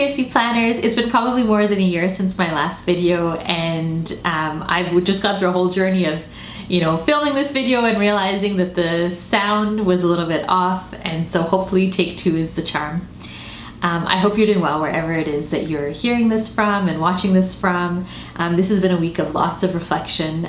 Conspiracy Planners. It's been probably more than a year since my last video, and I've just gone through a whole journey of, filming this video and realizing that the sound was a little bit off, and so hopefully take two is the charm. I hope you're doing well wherever it is that you're hearing this from and watching this from. This has been a week of lots of reflection,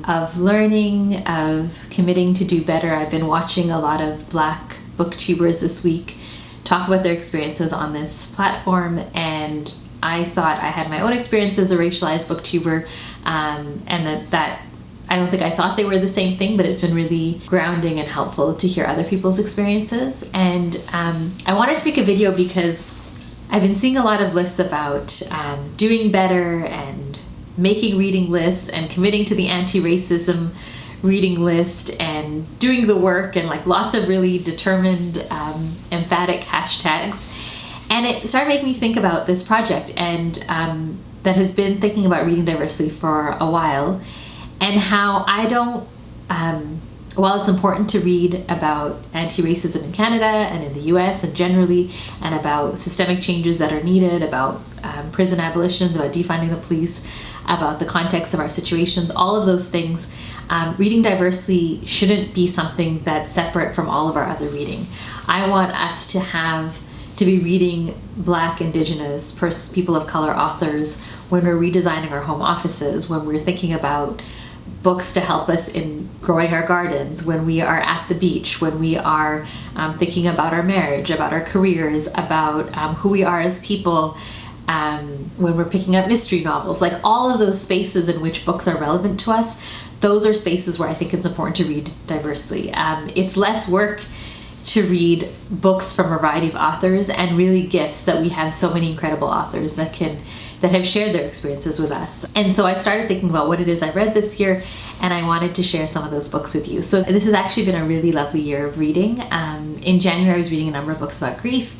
of learning, of committing to do better. I've been watching a lot of Black booktubers this week talk about their experiences on this platform, and I thought I had my own experience as a racialized booktuber, and that I don't think I thought they were the same thing, but it's been really grounding and helpful to hear other people's experiences. And I wanted to make a video because I've been seeing a lot of lists about doing better and making reading lists and committing to the anti-racism reading list and doing the work, and like lots of really determined, emphatic hashtags. And it started making me think about this project, and that has been thinking about reading diversely for a while, and how I don't, while it's important to read about anti-racism in Canada and in the US and generally, and about systemic changes that are needed, about prison abolitions, about defunding the police, about the context of our situations, all of those things, reading diversely shouldn't be something that's separate from all of our other reading. I want us to be reading Black, Indigenous, people of color authors when we're redesigning our home offices, when we're thinking about books to help us in growing our gardens, when we are at the beach, when we are thinking about our marriage, about our careers, about who we are as people, when we're picking up mystery novels, like all of those spaces in which books are relevant to us. Those are spaces where I think it's important to read diversely. It's less work to read books from a variety of authors, and really gifts that we have so many incredible authors that have shared their experiences with us. And so I started thinking about what it is I read this year, and I wanted to share some of those books with you. So this has actually been a really lovely year of reading. In January, I was reading a number of books about grief,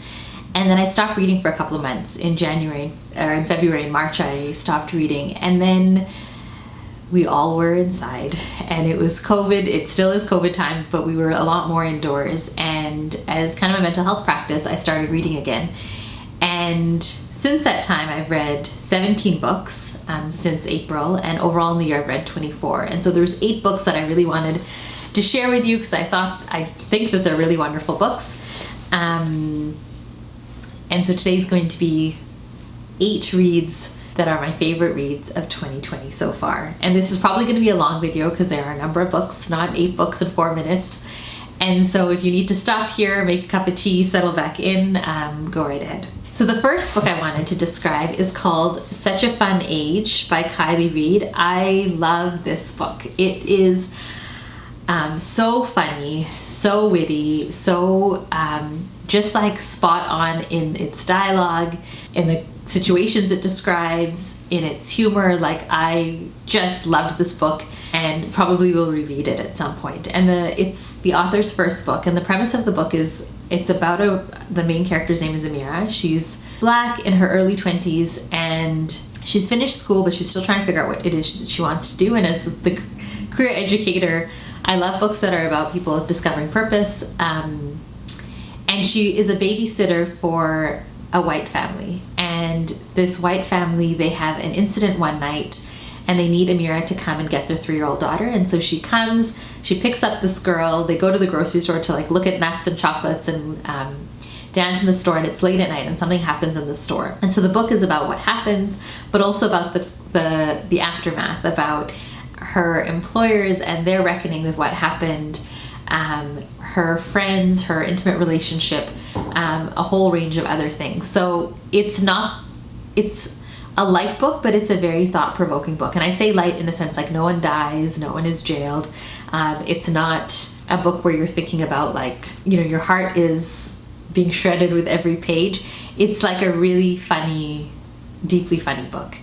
and then I stopped reading for a couple of months. In February and March, I stopped reading, and then we all were inside, and it was COVID. It still is COVID times, but we were a lot more indoors, and as kind of a mental health practice, I started reading again. And since that time, I've read 17 books since April, and overall in the year I've read 24. And so there's 8 books that I really wanted to share with you because I think that they're really wonderful books. And so today's going to be 8 reads that are my favorite reads of 2020 so far. And this is probably going to be a long video because there are a number of books, not 8 books in 4 minutes. And so if you need to stop here, make a cup of tea, settle back in, go right ahead. So the first book I wanted to describe is called Such a Fun Age by Kylie Reid. I love this book. It is so funny, so witty, so just like spot on in its dialogue, in the situations it describes, in its humor. Like, I just loved this book and probably will reread it at some point. And it's the author's first book, and the premise of the book is it's about the main character's name is Amira. She's Black, in her early 20s, and she's finished school, but she's still trying to figure out what it is that she wants to do. And as the career educator, I love books that are about people discovering purpose. And she is a babysitter for a white family. And this white family, they have an incident one night, and they need Amira to come and get their 3-year-old daughter. And so she comes, she picks up this girl, they go to the grocery store to like look at nuts and chocolates and dance in the store, and it's late at night and something happens in the store. And so the book is about what happens, but also about the aftermath, about her employers and their reckoning with what happened, her friends, her intimate relationship, a whole range of other things. So it's a light book, but it's a very thought-provoking book. And I say light in the sense like no one dies, no one is jailed. It's not a book where you're thinking about like, your heart is being shredded with every page. It's like a really funny, deeply funny book.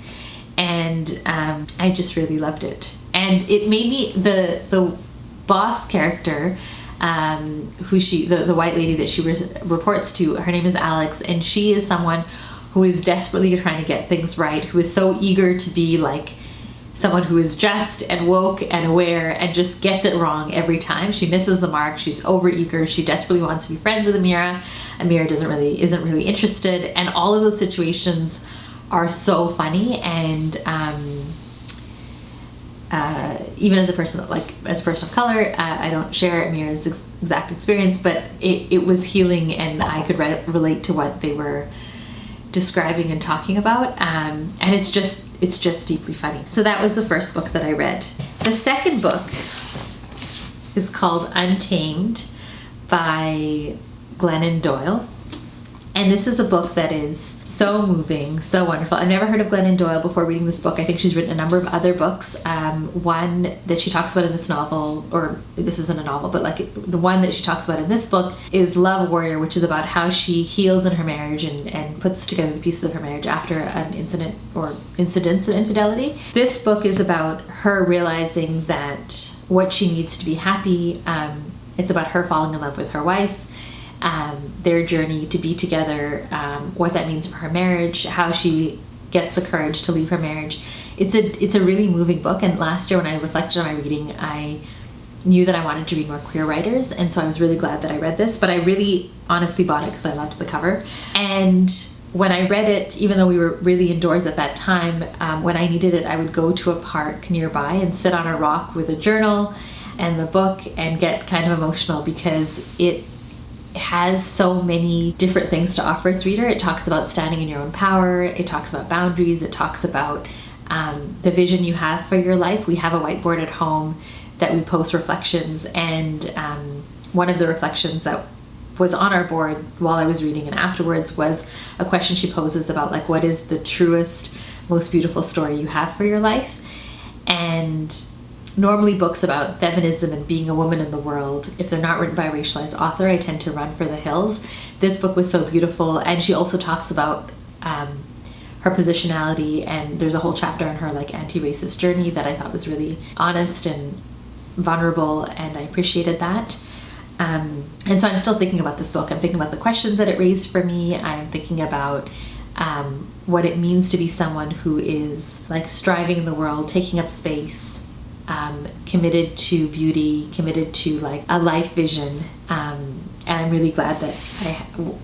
And I just really loved it. And it made me, the boss character, the white lady that she reports to, her name is Alex, and she is someone who is desperately trying to get things right, who is so eager to be like someone who is just and woke and aware and just gets it wrong every time. She misses the mark. She's overeager. She desperately wants to be friends with Amira. Amira isn't really interested, and all of those situations are so funny. And even as a person of color, I don't share Amira's exact experience, but it was healing, and I could relate to what they were describing and talking about, and it's just deeply funny. So that was the first book that I read. The second book is called Untamed by Glennon Doyle. And this is a book that is so moving, so wonderful. I've never heard of Glennon Doyle before reading this book. I think she's written a number of other books. One that she talks about in this novel, or this isn't a novel, but like the one that she talks about in this book is Love Warrior, which is about how she heals in her marriage and puts together the pieces of her marriage after an incident or incidents of infidelity. This book is about her realizing that what she needs to be happy. It's about her falling in love with her wife. Their journey to be together, what that means for her marriage, how she gets the courage to leave her marriage. It's a really moving book, and last year when I reflected on my reading, I knew that I wanted to read more queer writers, and so I was really glad that I read this, but I really honestly bought it because I loved the cover. And when I read it, even though we were really indoors at that time, when I needed it, I would go to a park nearby and sit on a rock with a journal and the book and get kind of emotional because it has so many different things to offer its reader. It talks about standing in your own power. It talks about boundaries. It talks about the vision you have for your life. We have a whiteboard at home that we post reflections, and one of the reflections that was on our board while I was reading and afterwards was a question she poses about like, what is the truest, most beautiful story you have for your life? And normally books about feminism and being a woman in the world, if they're not written by a racialized author, I tend to run for the hills. This book was so beautiful, and she also talks about her positionality, and there's a whole chapter on her like anti-racist journey that I thought was really honest and vulnerable, and I appreciated that. And so I'm still thinking about this book. I'm thinking about the questions that it raised for me. I'm thinking about what it means to be someone who is like striving in the world, taking up space, committed to beauty, committed to like a life vision, and I'm really glad that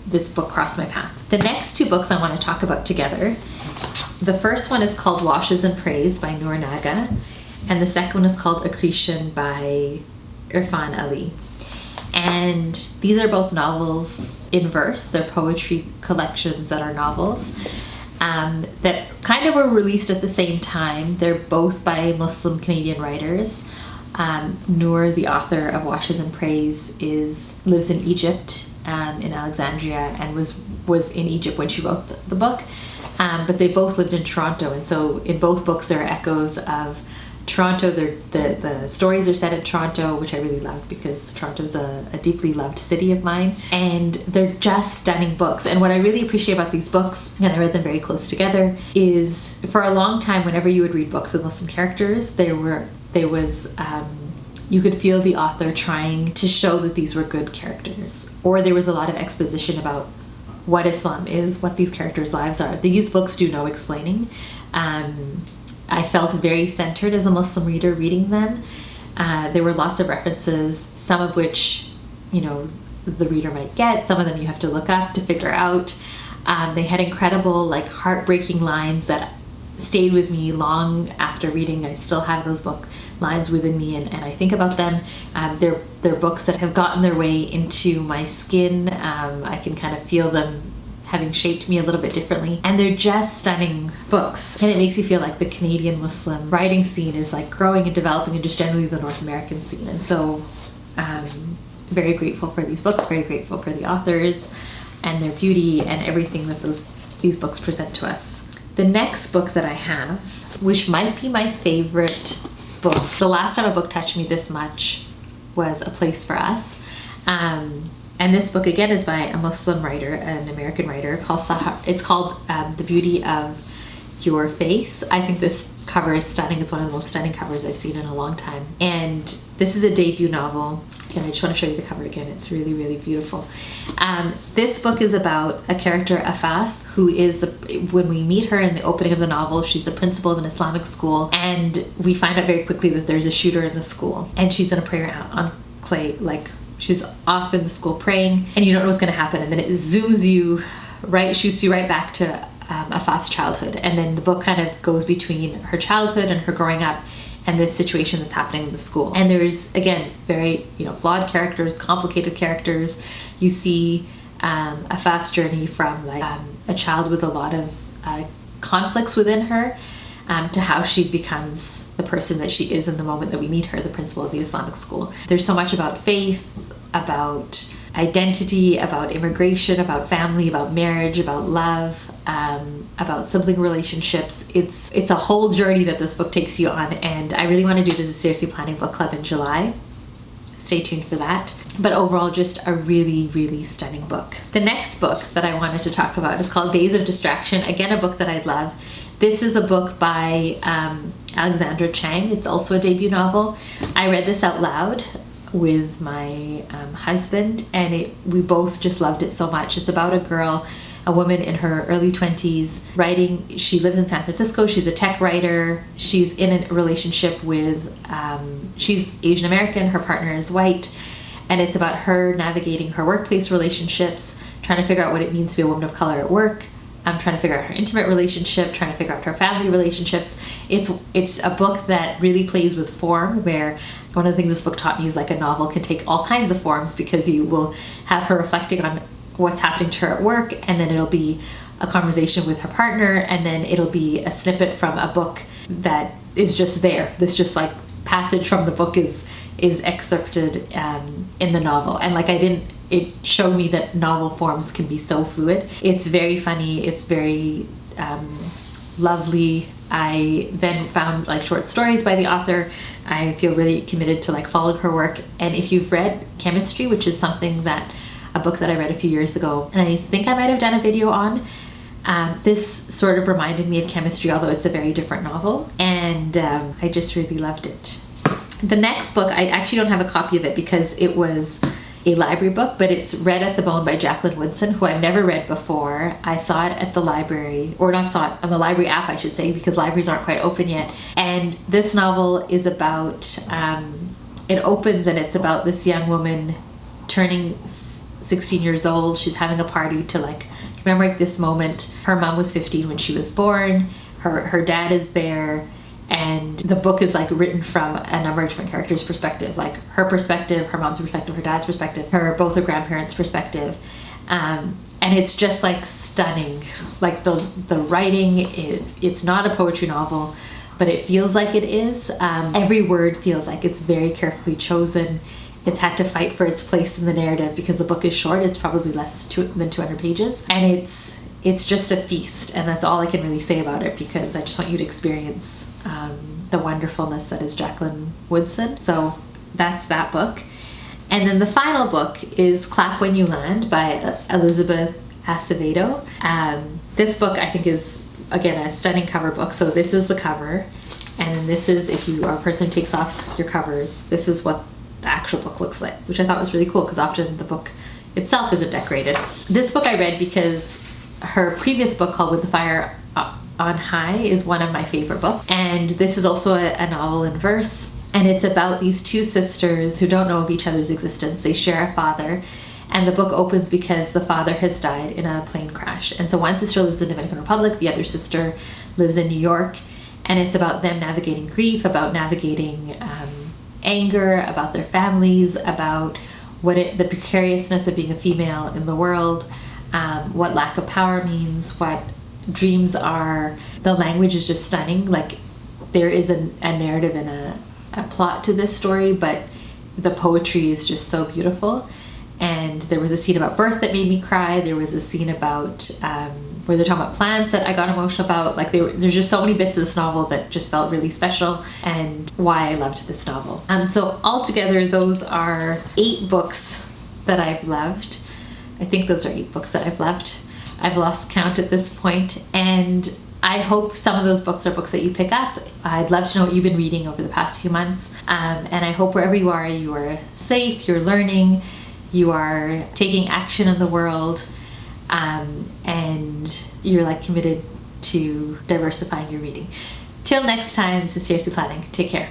this book crossed my path. The next two books I want to talk about together, the first one is called Washes and Praise by Noor Naga, and the second one is called Accretion by Irfan Ali. And these are both novels in verse. They're poetry collections that are novels that kind of were released at the same time. They're both by Muslim Canadian writers. Noor, the author of Washes and Praise, lives in Egypt, in Alexandria, and was in Egypt when she wrote the book. But they both lived in Toronto, and so in both books there are echoes of Toronto. The stories are set in Toronto, which I really loved because Toronto is a deeply loved city of mine, and they're just stunning books. And what I really appreciate about these books, and I read them very close together, is for a long time whenever you would read books with Muslim characters, you could feel the author trying to show that these were good characters, or there was a lot of exposition about what Islam is, what these characters' lives are. These books do no explaining. I felt very centered as a Muslim reader reading them. There were lots of references, some of which, the reader might get. Some of them you have to look up to figure out. They had incredible, heartbreaking lines that stayed with me long after reading. I still have those book lines within me, and I think about them. They're books that have gotten their way into my skin. I can kind of feel them having shaped me a little bit differently, and they're just stunning books, and it makes me feel like the Canadian Muslim writing scene is growing and developing, and just generally the North American scene. And so very grateful for these books, very grateful for the authors and their beauty and everything that these books present to us. The next book that I have, which might be my favorite book, the last time a book touched me this much was A Place for Us. And this book, again, is by a Muslim writer, an American writer, called It's called The Beauty of Your Face. I think this cover is stunning. It's one of the most stunning covers I've seen in a long time. And this is a debut novel. And I just want to show you the cover again. It's really, really beautiful. This book is about a character, Afaf, who is, when we meet her in the opening of the novel, she's a principal of an Islamic school. And we find out very quickly that there's a shooter in the school. And she's in a prayer enclave, like she's off in the school praying, and you don't know what's going to happen. And then it zooms you right, shoots you right back to Afaf's childhood. And then the book kind of goes between her childhood and her growing up and this situation that's happening in the school. And there's, again, very, flawed characters, complicated characters. You see Afaf's journey from like a child with a lot of conflicts within her to how she becomes the person that she is in the moment that we meet her, the principal of the Islamic school. There's so much about faith, about identity, about immigration, about family, about marriage, about love, about sibling relationships. It's a whole journey that this book takes you on, and I really want to do it as a Seriously Planning Book Club in July. Stay tuned for that. But overall, just a really, really stunning book. The next book that I wanted to talk about is called Days of Distraction. Again, a book that I love. This is a book by Alexandra Chang. It's also a debut novel. I read this out loud with my husband, and we both just loved it so much. It's about a girl, a woman in her early 20s, writing. She lives in San Francisco. She's a tech writer. She's in a relationship with, she's Asian American, her partner is white, and it's about her navigating her workplace relationships, trying to figure out what it means to be a woman of color at work. I'm trying to figure out her intimate relationship, trying to figure out her family relationships. It's a book that really plays with form, where one of the things this book taught me is like a novel can take all kinds of forms, because you will have her reflecting on what's happening to her at work, and then it'll be a conversation with her partner, and then it'll be a snippet from a book that is just there. This just like passage from the book is excerpted in the novel. And like it showed me that novel forms can be so fluid. It's very funny. It's very lovely. I then found like short stories by the author. I feel really committed to like following her work. And if you've read Chemistry, which is a book that I read a few years ago, and I think I might have done a video on, this sort of reminded me of Chemistry, although it's a very different novel. And I just really loved it. The next book, I actually don't have a copy of it because it was a library book, but it's Read at the Bone by Jacqueline Woodson, who I've never read before. I saw it at the library, or not saw it, on the library app, I should say, because libraries aren't quite open yet. And this novel is about, it opens and it's about this young woman turning 16 years old. She's having a party to like commemorate this moment. Her mom was 15 when she was born. Her dad is there. And the book is like written from a number of different characters' perspective, like her perspective, her mom's perspective, her dad's perspective, both her grandparents' perspective. And it's just like stunning. Like the writing, it's not a poetry novel, but it feels like it is. Every word feels like it's very carefully chosen. It's had to fight for its place in the narrative because the book is short. It's probably less than 200 pages. And it's just a feast. And that's all I can really say about it, because I just want you to experience the wonderfulness that is Jacqueline Woodson. So that's that book. And then the final book is Clap When You Land by Elizabeth Acevedo. This book I think is, again, a stunning cover book. So this is the cover, and then this is, if you are a person who takes off your covers, this is what the actual book looks like, which I thought was really cool, because often the book itself isn't decorated. This book I read because her previous book, called With the Fire on High, is one of my favorite books. And this is also a novel in verse. And it's about these two sisters who don't know of each other's existence. They share a father. And the book opens because the father has died in a plane crash. And so one sister lives in the Dominican Republic, the other sister lives in New York. And it's about them navigating grief, about navigating anger, about their families, about the precariousness of being a female in the world, what lack of power means, what dreams are. The language is just stunning. Like, there is a narrative and a plot to this story, but the poetry is just so beautiful. And there was a scene about birth that made me cry. There was a scene about where they're talking about plants that I got emotional about. Like, there's just so many bits of this novel that just felt really special, and why I loved this novel. So altogether, those are 8 books that I've loved. I think those are 8 books that I've loved. I've lost count at this point, and I hope some of those books are books that you pick up. I'd love to know what you've been reading over the past few months. And I hope wherever you are safe, you're learning, you are taking action in the world, and you're like committed to diversifying your reading. Till next time, this is Seriously Planning. Take care.